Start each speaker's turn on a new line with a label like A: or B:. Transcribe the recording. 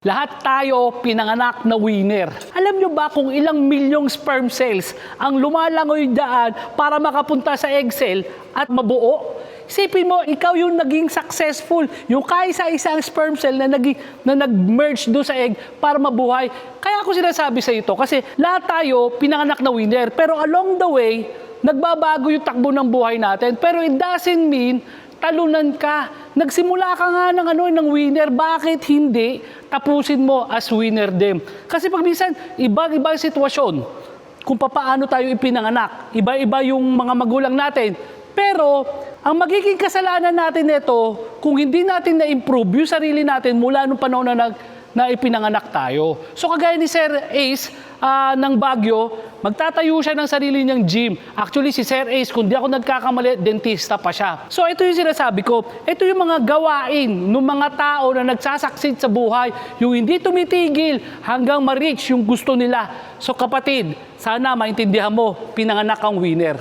A: Lahat tayo pinanganak na winner. Alam nyo ba kung ilang milyong sperm cells ang lumalangoy daan para makapunta sa egg cell at mabuo? Isipin mo, ikaw yung naging successful, yung kaisa-isang sperm cell na nag-merge doon sa egg para mabuhay. Kaya ako sinasabi sa ito kasi lahat tayo pinanganak na winner. Pero along the way, nagbabago yung takbo ng buhay natin. Pero it doesn't mean talunan ka. Nagsimula ka nga ng winner. Bakit hindi tapusin mo as winner din? Kasi pag minsan, iba-iba yung sitwasyon. Kung paano tayo ipinanganak. Iba-iba yung mga magulang natin. Pero, ang magiging kasalanan natin nito, kung hindi natin na-improve yung sarili natin mula nung panahon na ipinanganak tayo. So kagaya ni Sir Ace ng Baguio, magtatayo siya ng sarili niyang gym. Actually, si Sir Ace, kung di ako nagkakamali, dentista pa siya. So ito yung sinasabi ko, ito yung mga gawain ng mga tao na nagsasucceed sa buhay, yung hindi tumitigil hanggang ma-reach yung gusto nila. So kapatid, sana maintindihan mo, pinanganak kang winner.